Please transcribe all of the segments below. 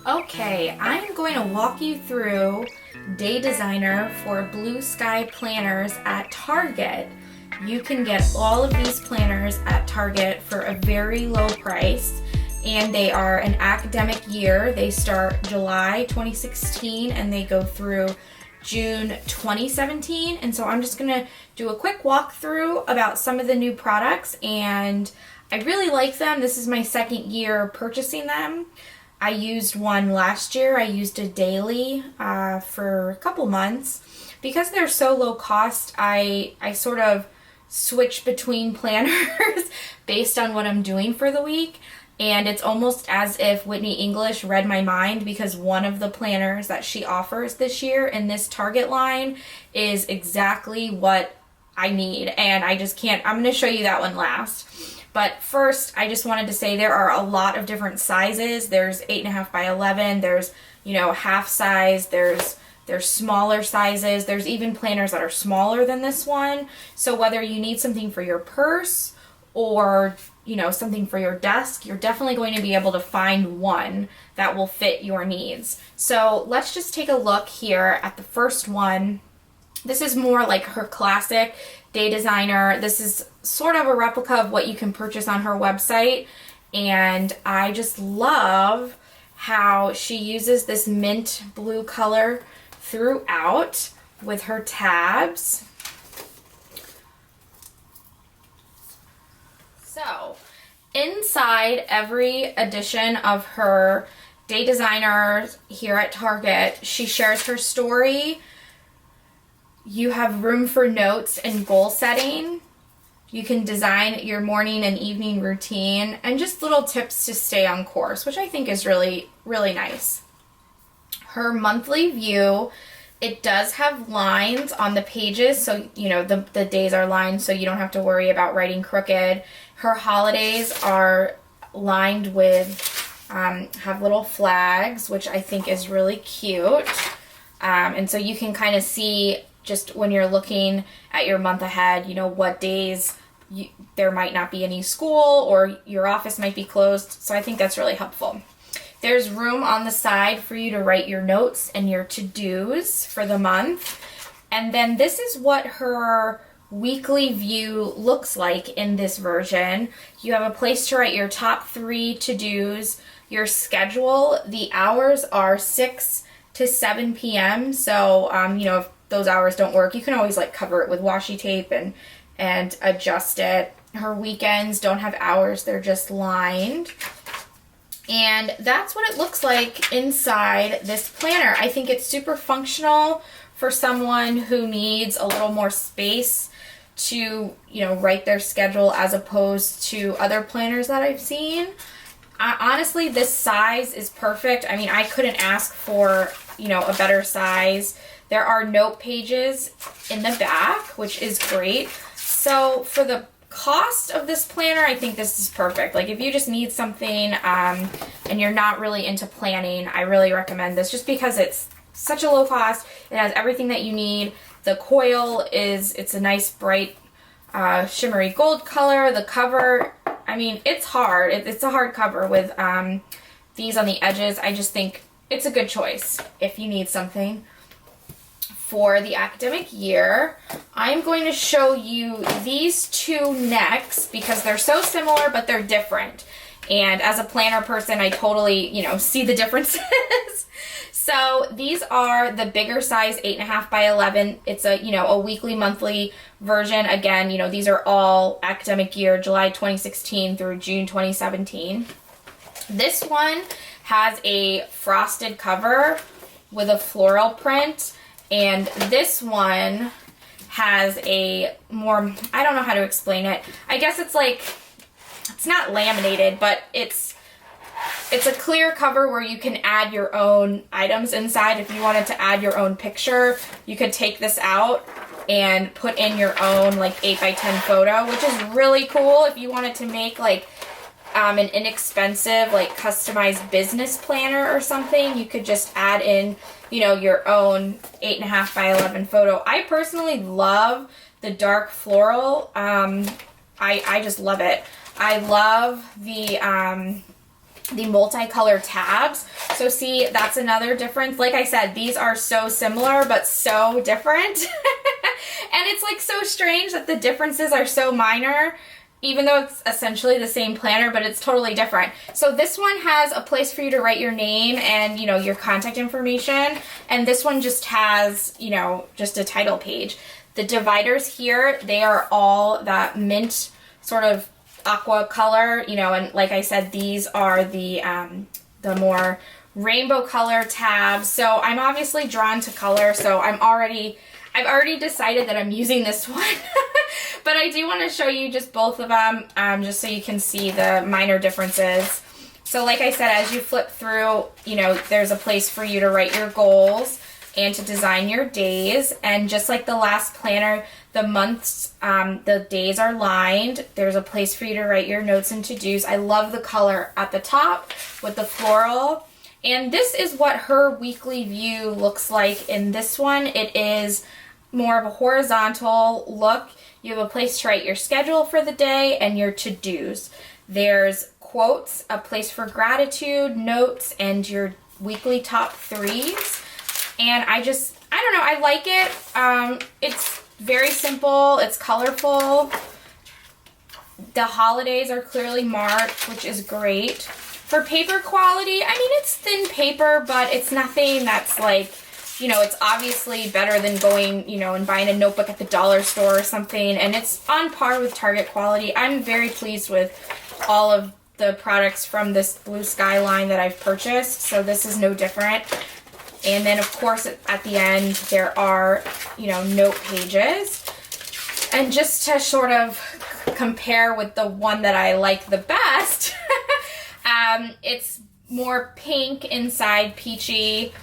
Okay, I'm going to walk you through Day Designer for Blue Sky planners at Target. You can get all of these planners at Target for a very low price, and they are an academic year. They start July 2016 and they go through June 2017. And so I'm just going to do a quick walkthrough about some of the new products, and I really like them. This is my second year purchasing them. I used one last year. I used a daily for a couple months. Because they're so low cost, I sort of switch between planners based on what I'm doing for the week. And it's almost as if Whitney English read my mind, because one of the planners that she offers this year in this Target line is exactly what I need. And I just can't, I'm going to show you that one last. But first, I just wanted to say there are a lot of different sizes. There's 8.5 by 11. There's, half size. There's smaller sizes. There's even planners that are smaller than this one. So whether you need something for your purse or, something for your desk, you're definitely going to be able to find one that will fit your needs. So let's just take a look here at the first one. This is more like her classic Day Designer. This is sort of a replica of what you can purchase on her website, and I just love how she uses this mint blue color throughout with her tabs. So inside every edition of her Day Designer here at Target, she shares her story. You have room for notes and goal setting. You can design your morning and evening routine, and just little tips to stay on course, which I think is really, really nice. Her monthly view, it does have lines on the pages, so the days are lined, so you don't have to worry about writing crooked. Her holidays are lined with, have little flags, which I think is really cute. And so you can kind of see, just when you're looking at your month ahead, what days there might not be any school or your office might be closed. So I think that's really helpful. There's room on the side for you to write your notes and your to-dos for the month. And then this is what her weekly view looks like in this version. You have a place to write your top 3 to-dos, your schedule. The hours are 6 to 7 p.m. So, if those hours don't work, you can always cover it with washi tape and adjust it. Her weekends don't have hours, they're just lined. And that's what it looks like inside this planner. I think it's super functional for someone who needs a little more space to, write their schedule, as opposed to other planners that I've seen. Honestly, this size is perfect. I mean, I couldn't ask for, a better size. There are note pages in the back, which is great. So for the cost of this planner, I think this is perfect. If you just need something and you're not really into planning, I really recommend this, just because it's such a low cost. It has everything that you need. The coil it's a nice bright shimmery gold color. The cover, I mean, it's hard. It's a hard cover with these on the edges. I just think it's a good choice if you need something for the academic year. I'm going to show you these two next because they're so similar, but they're different. And as a planner person, I totally, see the differences. So these are the bigger size 8.5 by 11. It's a weekly, monthly version. Again, these are all academic year, July 2016 through June 2017. This one has a frosted cover with a floral print. And this one has a more, I don't know how to explain it. I guess it's it's not laminated, but it's a clear cover where you can add your own items inside. If you wanted to add your own picture, you could take this out and put in your own 8 by 10 photo, which is really cool. If you wanted to make an inexpensive customized business planner or something, you could just add in your own 8.5 by 11 photo. I personally love the dark floral. I just love it. I love the the multicolor tabs. So see, that's another difference. Like I said, these are so similar, but so different. And it's like so strange that the differences are so minor, even though it's essentially the same planner, but it's totally different. So this one has a place for you to write your name and, you know, your contact information. And this one just has, you know, just a title page. The dividers here, they are all that mint sort of aqua color, you know, and like I said, these are the more rainbow color tabs. So I'm obviously drawn to color, so I've already decided that I'm using this one. But I do want to show you just both of them, just so you can see the minor differences. So like I said, as you flip through, you know, there's a place for you to write your goals and to design your days. And just like the last planner, the months, the days are lined. There's a place for you to write your notes and to-dos. I love the color at the top with the floral. And this is what her weekly view looks like in this one. It is more of a horizontal look. You have a place to write your schedule for the day and your to-dos. There's quotes, a place for gratitude, notes, and your weekly top threes. And I don't know, I like it. It's very simple, it's colorful. The holidays are clearly marked, which is great. For paper quality, I mean, it's thin paper, but it's nothing that's like, you know, it's obviously better than going, you know, and buying a notebook at the dollar store or something. And it's on par with Target quality. I'm very pleased with all of the products from this Blue Sky line that I've purchased. So this is no different. And then, of course, at the end, there are, you know, note pages. And just to sort of compare with the one that I like the best, it's more pink inside, peachy,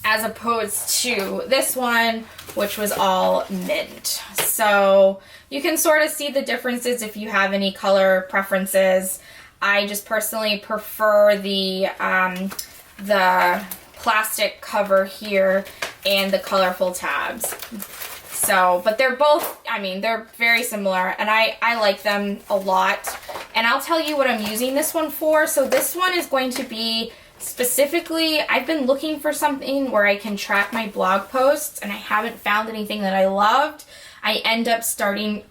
as opposed to this one, which was all mint. So you can sort of see the differences if you have any color preferences. I just personally prefer the plastic cover here and the colorful tabs. So, but they're both, I mean, they're very similar, and I like them a lot. And I'll tell you what I'm using this one for. So this one is going to be specifically, I've been looking for something where I can track my blog posts, and I haven't found anything that I loved. I end up starting,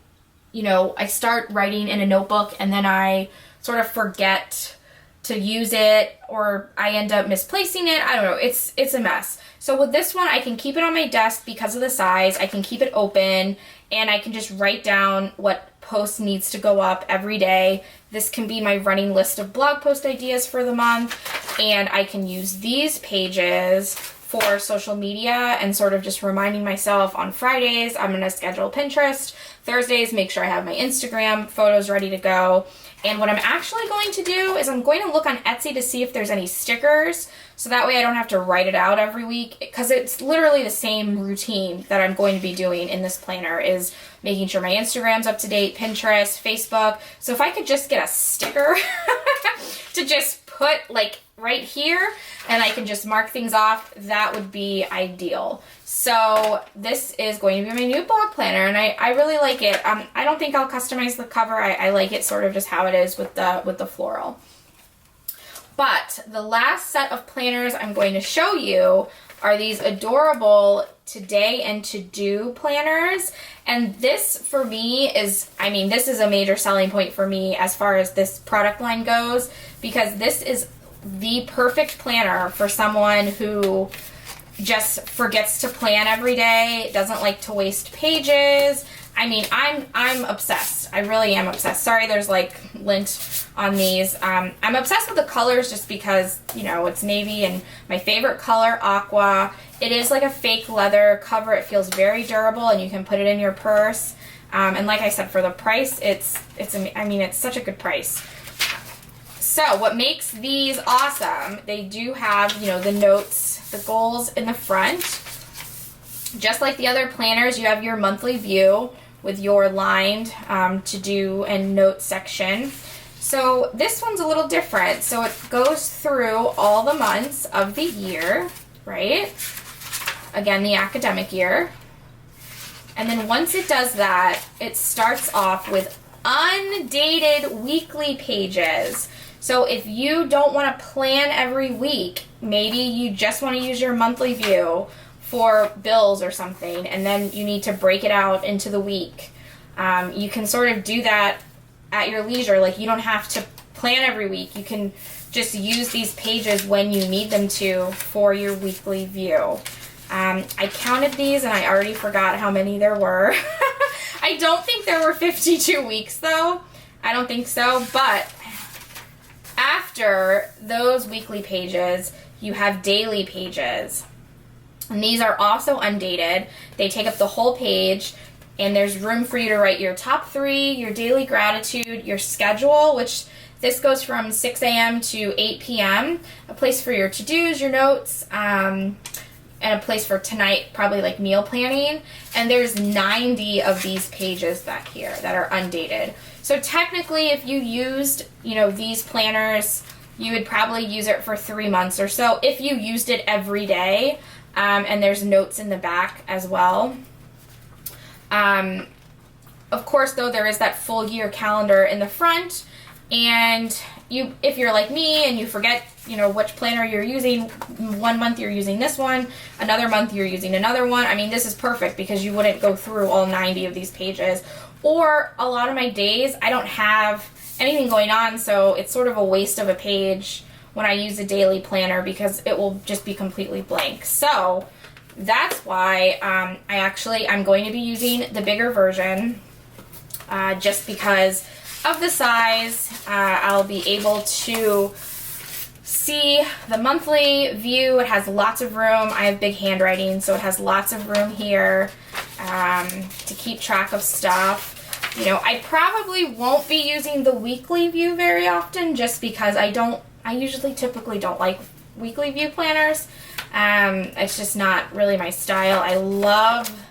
you know, I start writing in a notebook, and then I sort of forget to use it, or I end up misplacing it. I don't know. It's a mess. So with this one, I can keep it on my desk because of the size. I can keep it open, and I can just write down what post needs to go up every day. This can be my running list of blog post ideas for the month, and I can use these pages for social media and sort of just reminding myself on Fridays, I'm going to schedule Pinterest. Thursdays, make sure I have my Instagram photos ready to go. And what I'm actually going to do is I'm going to look on Etsy to see if there's any stickers, so that way I don't have to write it out every week, because it's literally the same routine that I'm going to be doing in this planner, is making sure my Instagram's up to date, Pinterest, Facebook. So if I could just get a sticker to just put like right here, and I can just mark things off, that would be ideal. So this is going to be my new blog planner, and I really like it. I don't think I'll customize the cover. I like it sort of just how it is with the floral. But the last set of planners I'm going to show you are these adorable today and to-do planners. And this for me is, I mean, this is a major selling point for me as far as this product line goes, because this is the perfect planner for someone who just forgets to plan every day, doesn't like to waste pages. I mean, I'm obsessed. I really am obsessed. Sorry, there's like lint on these. I'm obsessed with the colors just because, you know, it's navy and my favorite color, aqua. It is like a fake leather cover. It feels very durable, and you can put it in your purse. And like I said, for the price, it's such a good price. So what makes these awesome, they do have, you know, the notes, the goals in the front. Just like the other planners, you have your monthly view with your lined to-do and note section. So this one's a little different. So it goes through all the months of the year, right? Again, the academic year. And then once it does that, it starts off with undated weekly pages. So if you don't want to plan every week, maybe you just want to use your monthly view for bills or something, and then you need to break it out into the week. You can sort of do that at your leisure. Like, you don't have to plan every week. You can just use these pages when you need them to for your weekly view. I counted these and I already forgot how many there were. I don't think there were 52 weeks though. I don't think so, but after those weekly pages, you have daily pages. And these are also undated. They take up the whole page, and there's room for you to write your top 3, your daily gratitude, your schedule, which this goes from 6 a.m. to 8 p.m., a place for your to-dos, your notes, and a place for tonight, probably like meal planning. And there's 90 of these pages back here that are undated. So technically, if you used, these planners, you would probably use it for 3 months or so if you used it every day. And there's notes in the back as well. Of course, though, there is that full year calendar in the front. And if you're like me and you forget, which planner you're using, one month you're using this one, another month you're using another one. I mean, this is perfect because you wouldn't go through all 90 of these pages. Or a lot of my days, I don't have anything going on, so it's sort of a waste of a page when I use a daily planner because it will just be completely blank. So that's why I'm going to be using the bigger version just because of the size. I'll be able to see the monthly view. It has lots of room. I have big handwriting, so it has lots of room here to keep track of stuff. I probably won't be using the weekly view very often just because I typically don't like weekly view planners. It's just not really my style. I love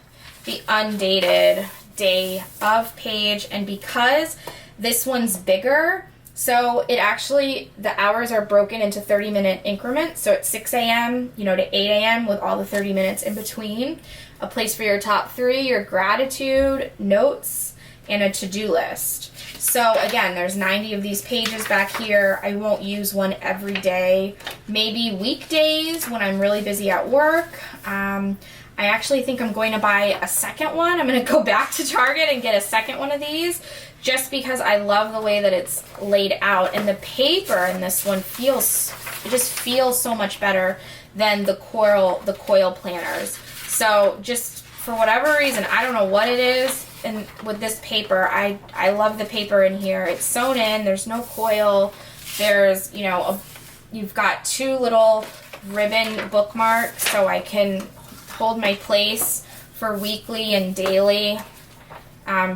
the undated day of page, and because this one's bigger, so the hours are broken into 30-minute increments. So it's 6 a.m., to 8 a.m. with all the 30 minutes in between. A place for your top 3, your gratitude, notes, and a to-do list. So again, there's 90 of these pages back here. I won't use one every day. Maybe weekdays when I'm really busy at work. I actually think I'm going to buy a second one. I'm going to go back to Target and get a second one of these just because I love the way that it's laid out. And the paper in this one just feels so much better than the coil planners. So just for whatever reason, I don't know what it is, and with this paper, I love the paper in here. It's sewn in. There's no coil. There's, you've got 2 little ribbon bookmarks so I can hold my place for weekly and daily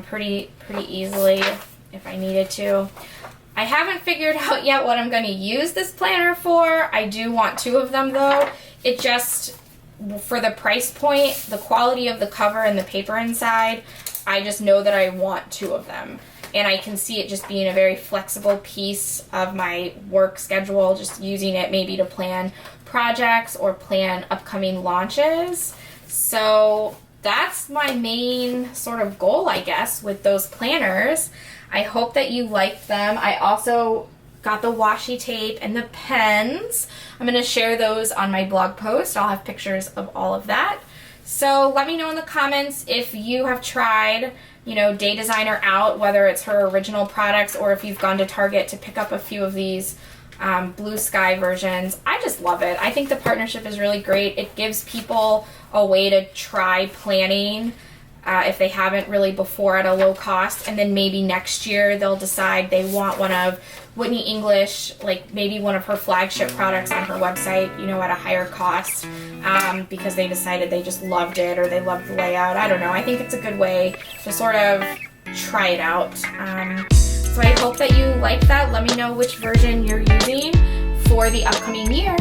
pretty easily if I needed to. I haven't figured out yet what I'm going to use this planner for. I do want 2 of them though. It just, for the price point, the quality of the cover and the paper inside, I just know that I want 2 of them. And I can see it just being a very flexible piece of my work schedule, just using it maybe to plan projects or plan upcoming launches. So that's my main sort of goal, I guess, with those planners. I hope that you liked them. I also got the washi tape and the pens. I'm going to share those on my blog post. I'll have pictures of all of that. So let me know in the comments if you have tried, Day Designer out, whether it's her original products or if you've gone to Target to pick up a few of these blue sky versions. I just love it. I think the partnership is really great. It gives people a way to try planning if they haven't really before at a low cost, and then maybe next year they'll decide they want one of Whitney English, like maybe one of her flagship products on her website, at a higher cost because they decided they just loved it or they loved the layout. I don't know. I think it's a good way to sort of try it out. So I hope that you like that. Let me know which version you're using for the upcoming year.